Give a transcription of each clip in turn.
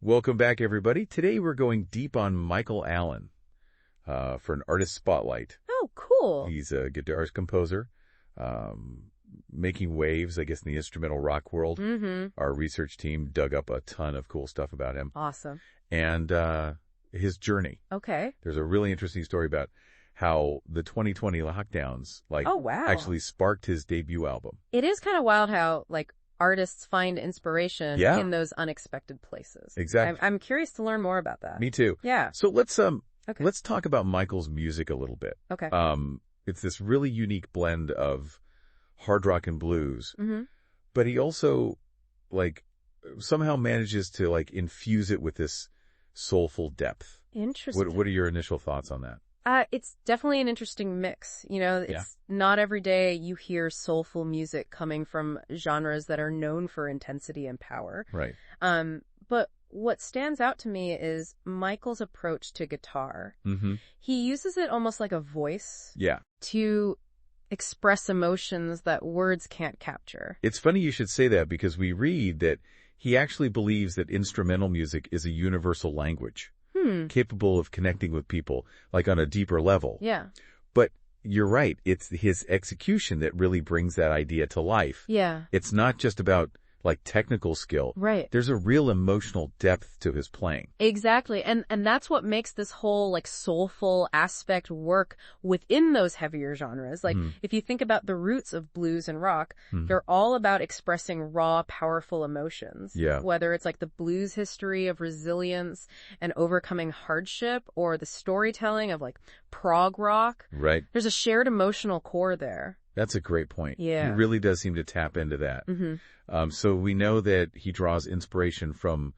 Welcome back, everybody. Today we're going deep on Michael Allen for an artist spotlight. Oh, cool. He's a guitarist composer, making waves, I guess, in the instrumental rock world. Our research team dug up a ton of cool stuff about him. Awesome. And his journey. Okay. There's a really interesting story about how the 2020 lockdowns, actually sparked his debut album. It is kind of wild how, artists find inspiration in those unexpected places. Exactly. I'm curious to learn more about that. Me too. Yeah. So let's talk about Michael's music a little bit. Okay. It's this really unique blend of hard rock and blues, but he also somehow manages to infuse it with this soulful depth. Interesting. What are your initial thoughts on that? It's definitely an interesting mix. It's not every day you hear soulful music coming from genres that are known for intensity and power. Right. But what stands out to me is Michael's approach to guitar. He uses it almost like a voice. Yeah. To express emotions that words can't capture. It's funny you should say that because we read that he actually believes that instrumental music is a universal language. Capable of connecting with people, on a deeper level. Yeah. But you're right. It's his execution that really brings that idea to life. Yeah. It's not just about, technical skill. Right. There's a real emotional depth to his playing. Exactly. And that's what makes this whole, soulful aspect work within those heavier genres. If you think about the roots of blues and rock, they're all about expressing raw, powerful emotions. Yeah. Whether it's the blues history of resilience and overcoming hardship, or the storytelling of prog rock. Right. There's a shared emotional core there. That's a great point. Yeah. He really does seem to tap into that. So we know that he draws inspiration from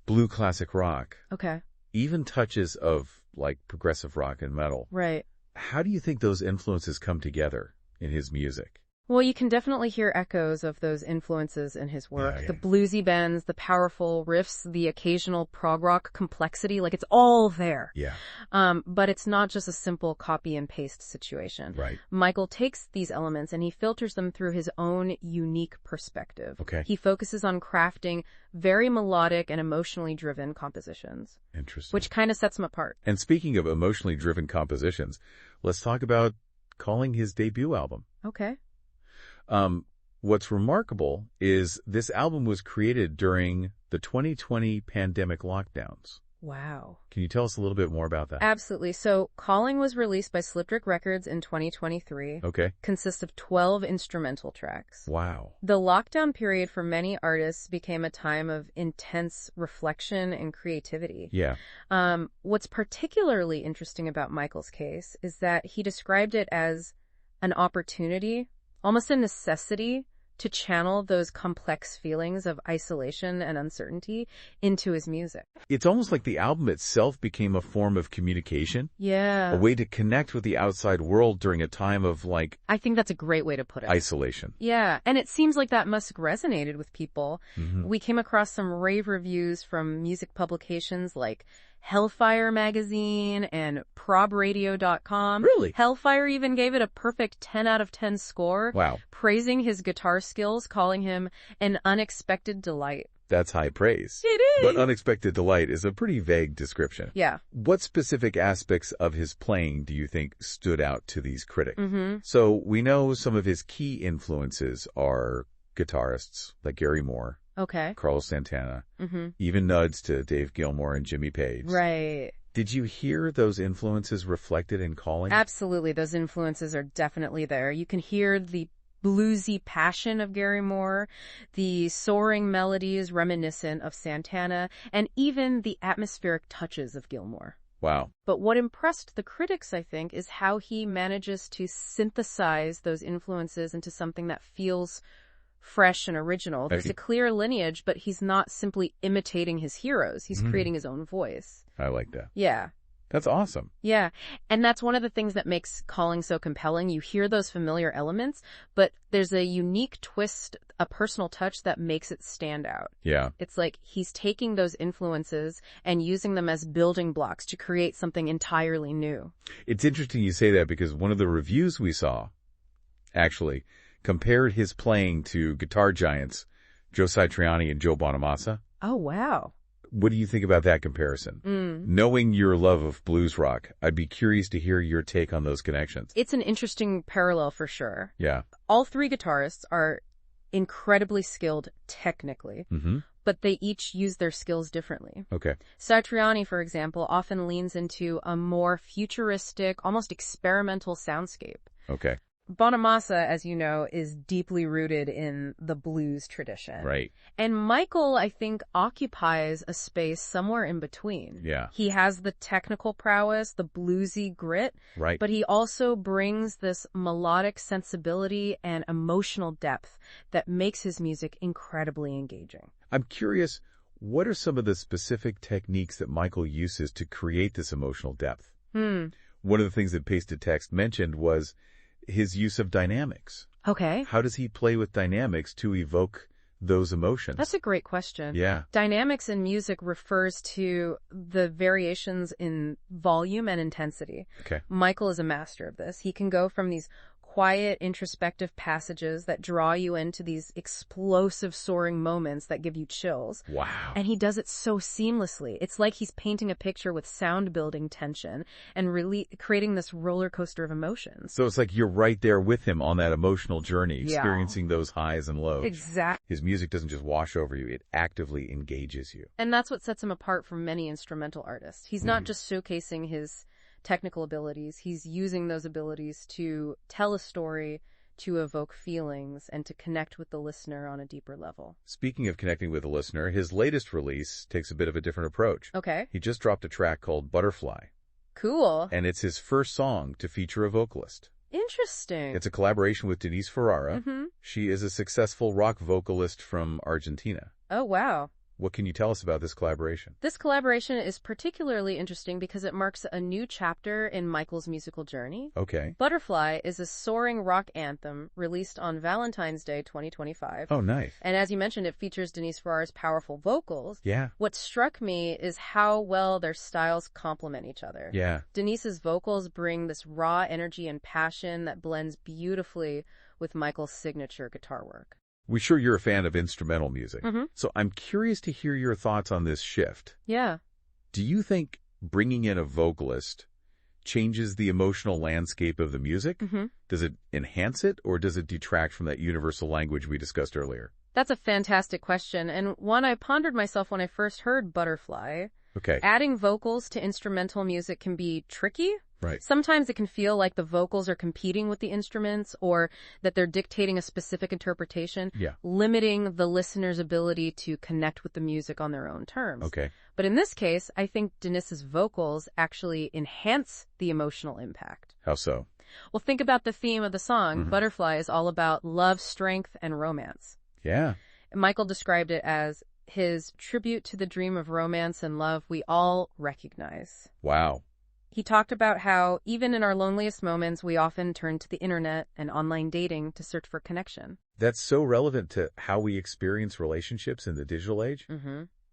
blue classic rock. Okay. Even touches of, progressive rock and metal. Right. How do you think those influences come together in his music? Well, you can definitely hear echoes of those influences in his work. Yeah. The bluesy bends, the powerful riffs, the occasional prog rock complexity, it's all there. Yeah. But it's not just a simple copy and paste situation. Right. Michael takes these elements and he filters them through his own unique perspective. Okay. He focuses on crafting very melodic and emotionally driven compositions. Interesting. Which kind of sets him apart. And speaking of emotionally driven compositions, let's talk about calling his debut album. Okay. What's remarkable is this album was created during the 2020 pandemic lockdowns. Wow. Can you tell us a little bit more about that? Absolutely. So, Calling was released by Slipdrick Records in 2023. Okay. Consists of 12 instrumental tracks. Wow. The lockdown period for many artists became a time of intense reflection and creativity. Yeah. What's particularly interesting about Michael's case is that he described it as an opportunity, almost a necessity, to channel those complex feelings of isolation and uncertainty into his music. It's almost like the album itself became a form of communication. Yeah. A way to connect with the outside world during a time of, I think that's a great way to put it. Isolation. Yeah, and it seems like that must have resonated with people. We came across some rave reviews from music publications like Hellfire Magazine and probradio.com. Really? Hellfire even gave it a perfect 10 out of 10 score. Wow. Praising his guitar skills, calling him an unexpected delight. That's high praise. It is. But unexpected delight is a pretty vague description. Yeah. What specific aspects of his playing do you think stood out to these critics? So we know some of his key influences are guitarists like Gary Moore. Okay. Carlos Santana, even nods to Dave Gilmour and Jimmy Page. Right. Did you hear those influences reflected in Calling? Absolutely. Those influences are definitely there. You can hear the bluesy passion of Gary Moore, the soaring melodies reminiscent of Santana, and even the atmospheric touches of Gilmour. Wow. But what impressed the critics, I think, is how he manages to synthesize those influences into something that feels fresh and original. There's a clear lineage, but he's not simply imitating his heroes. He's creating his own voice. I like that. Yeah. That's awesome. Yeah. And that's one of the things that makes Calling so compelling. You hear those familiar elements, but there's a unique twist, a personal touch that makes it stand out. Yeah. It's like he's taking those influences and using them as building blocks to create something entirely new. It's interesting you say that because one of the reviews we saw, actually, compared his playing to guitar giants Joe Satriani and Joe Bonamassa. Oh, wow. What do you think about that comparison? Knowing your love of blues rock, I'd be curious to hear your take on those connections. It's an interesting parallel for sure. Yeah. All three guitarists are incredibly skilled technically, but they each use their skills differently. Okay. Satriani, for example, often leans into a more futuristic, almost experimental soundscape. Okay. Bonamassa, as you know, is deeply rooted in the blues tradition. Right. And Michael, I think, occupies a space somewhere in between. Yeah. He has the technical prowess, the bluesy grit, Right. but he also brings this melodic sensibility and emotional depth that makes his music incredibly engaging. I'm curious, what are some of the specific techniques that Michael uses to create this emotional depth? One of the things that Pasted Text mentioned was his use of dynamics. Okay. How does he play with dynamics to evoke those emotions? That's a great question. Yeah. Dynamics in music refers to the variations in volume and intensity. Okay. Michael is a master of this. He can go from these quiet, introspective passages that draw you into these explosive, soaring moments that give you chills. Wow. And he does it so seamlessly. It's like he's painting a picture with sound-building tension and really creating this roller coaster of emotions. So it's like you're right there with him on that emotional journey, experiencing those highs and lows. Exactly. His music doesn't just wash over you, it actively engages you. And that's what sets him apart from many instrumental artists. He's not just showcasing his technical abilities, he's using those abilities to tell a story, to evoke feelings, and to connect with the listener on a deeper level. Speaking of connecting with the listener, his latest release takes a bit of a different approach. Okay. He just dropped a track called Butterfly. Cool. And it's his first song to feature a vocalist. Interesting. It's a collaboration with Denise Ferrara. She is a successful rock vocalist from Argentina. Oh, wow. What can you tell us about this collaboration? This collaboration is particularly interesting because it marks a new chapter in Michael's musical journey. Okay. Butterfly is a soaring rock anthem released on Valentine's Day 2025. Oh, nice. And as you mentioned, it features Denise Ferrara's powerful vocals. Yeah. What struck me is how well their styles complement each other. Yeah. Denise's vocals bring this raw energy and passion that blends beautifully with Michael's signature guitar work. We're sure you're a fan of instrumental music. So I'm curious to hear your thoughts on this shift. Yeah. Do you think bringing in a vocalist changes the emotional landscape of the music? Does it enhance it, or does it detract from that universal language we discussed earlier? That's a fantastic question, and one I pondered myself when I first heard Butterfly. Okay. Adding vocals to instrumental music can be tricky. Right. Sometimes it can feel like the vocals are competing with the instruments or that they're dictating a specific interpretation, limiting the listener's ability to connect with the music on their own terms. Okay. But in this case, I think Denise's vocals actually enhance the emotional impact. How so? Well, think about the theme of the song. Butterfly is all about love, strength, and romance. Yeah. Michael described it as his tribute to the dream of romance and love we all recognize. Wow. He talked about how, even in our loneliest moments, we often turn to the internet and online dating to search for connection. That's so relevant to how we experience relationships in the digital age.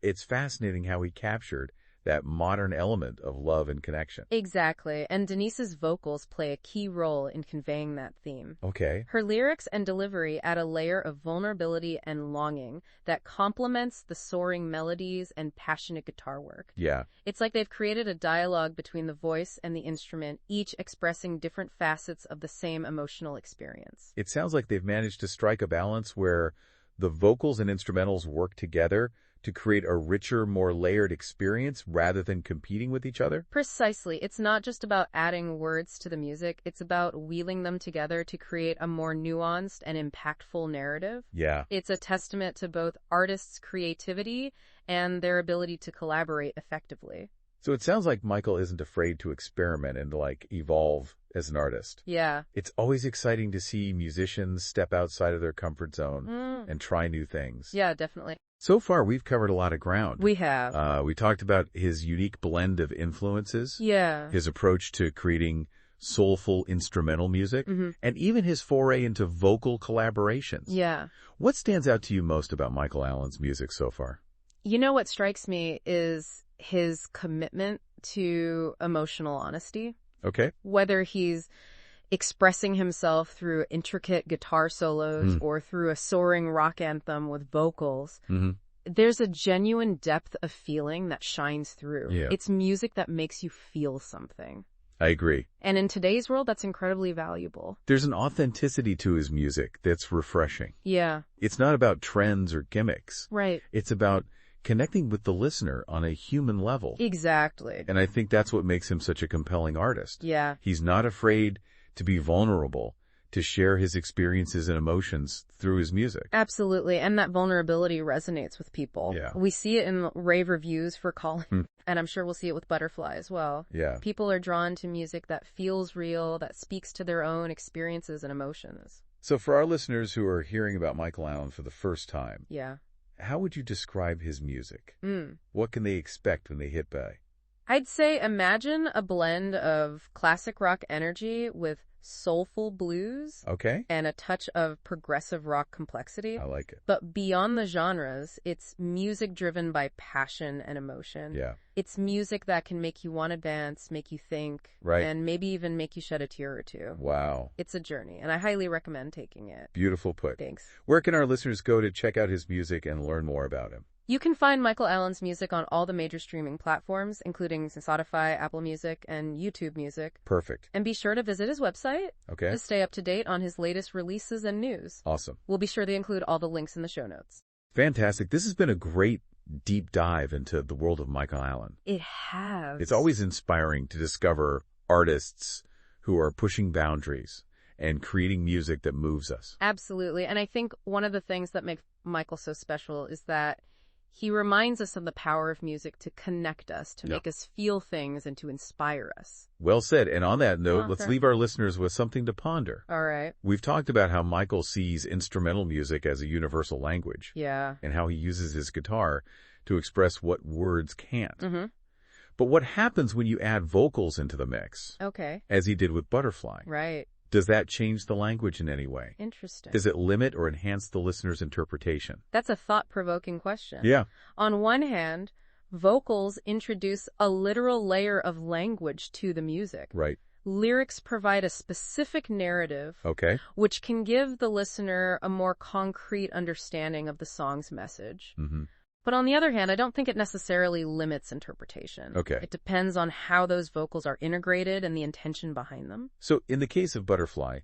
It's fascinating how he captured that modern element of love and connection. Exactly, and Denise's vocals play a key role in conveying that theme. Okay. Her lyrics and delivery add a layer of vulnerability and longing that complements the soaring melodies and passionate guitar work. Yeah. It's like they've created a dialogue between the voice and the instrument, each expressing different facets of the same emotional experience. It sounds like they've managed to strike a balance where the vocals and instrumentals work together to create a richer, more layered experience rather than competing with each other? Precisely. It's not just about adding words to the music. It's about wheeling them together to create a more nuanced and impactful narrative. Yeah. It's a testament to both artists' creativity and their ability to collaborate effectively. So it sounds like Michael isn't afraid to experiment and evolve as an artist. Yeah. It's always exciting to see musicians step outside of their comfort zone and try new things. Yeah, definitely. So far, we've covered a lot of ground. We have. We talked about his unique blend of influences. Yeah. His approach to creating soulful instrumental music, and even his foray into vocal collaborations. Yeah. What stands out to you most about Michael Allen's music so far? You know what strikes me is his commitment to emotional honesty. Okay. Whether he's expressing himself through intricate guitar solos or through a soaring rock anthem with vocals, There's a genuine depth of feeling that shines through. Yeah. It's music that makes you feel something. I agree. And in today's world, that's incredibly valuable. There's an authenticity to his music that's refreshing. Yeah. It's not about trends or gimmicks. Right. It's about connecting with the listener on a human level. Exactly. And I think that's what makes him such a compelling artist. Yeah. He's not afraid to be vulnerable, to share his experiences and emotions through his music. Absolutely. And that vulnerability resonates with people. Yeah. We see it in rave reviews for Colin, and I'm sure we'll see it with Butterfly as well. Yeah. People are drawn to music that feels real, that speaks to their own experiences and emotions. So for our listeners who are hearing about Michael Allen for the first time, Yeah. how would you describe his music? What can they expect when they hit play? I'd say imagine a blend of classic rock energy with soulful blues Okay. and a touch of progressive rock complexity. I like it. But beyond the genres, it's music driven by passion and emotion. Yeah. It's music that can make you want to dance, make you think, Right. and maybe even make you shed a tear or two. Wow. It's a journey, and I highly recommend taking it. Beautiful put. Thanks. Where can our listeners go to check out his music and learn more about him? You can find Michael Allen's music on all the major streaming platforms, including Spotify, Apple Music, and YouTube Music. Perfect. And be sure to visit his website Okay. to stay up to date on his latest releases and news. Awesome. We'll be sure to include all the links in the show notes. Fantastic. This has been a great deep dive into the world of Michael Allen. It has. It's always inspiring to discover artists who are pushing boundaries and creating music that moves us. Absolutely. And I think one of the things that makes Michael so special is that he reminds us of the power of music to connect us, to make us feel things, and to inspire us. Well said. And on that note, let's fair. leave our listeners with something to ponder. All right. We've talked about how Michael sees instrumental music as a universal language Yeah. and how he uses his guitar to express what words can't. Mm-hmm. But what happens when you add vocals into the mix, Okay. as he did with Butterfly? Right. Does that change the language in any way? Interesting. Does it limit or enhance the listener's interpretation? That's a thought-provoking question. Yeah. On one hand, vocals introduce a literal layer of language to the music. Right. Lyrics provide a specific narrative, Okay. which can give the listener a more concrete understanding of the song's message. Mm-hmm. But on the other hand, I don't think it necessarily limits interpretation. Okay. It depends on how those vocals are integrated and the intention behind them. So in the case of Butterfly,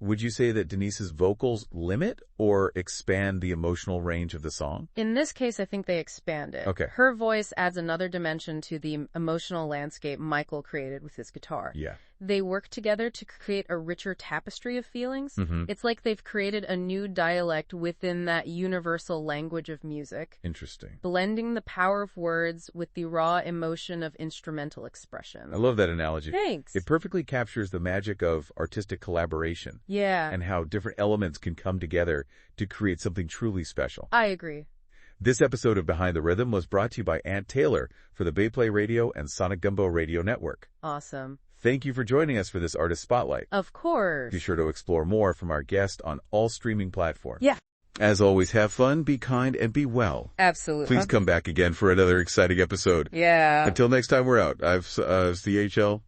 would you say that Denise's vocals limit or expand the emotional range of the song? In this case, I think they expand it. Okay. Her voice adds another dimension to the emotional landscape Michael created with his guitar. Yeah. They work together to create a richer tapestry of feelings. Mm-hmm. It's like they've created a new dialect within that universal language of music, Interesting. blending the power of words with the raw emotion of instrumental expression. I love that analogy. Thanks. It perfectly captures the magic of artistic collaboration Yeah, and how different elements can come together to create something truly special. I agree. This episode of Behind the Rhythm was brought to you by Ant Taylor for the Bayplay Radio and Sonic Gumbo Radio Network. Awesome. Thank you for joining us for this Artist Spotlight. Of course. Be sure to explore more from our guest on all streaming platforms. Yeah. As always, have fun, be kind, and be well. Absolutely. Please come back again for another exciting episode. Yeah. Until next time we're out, I've CHL.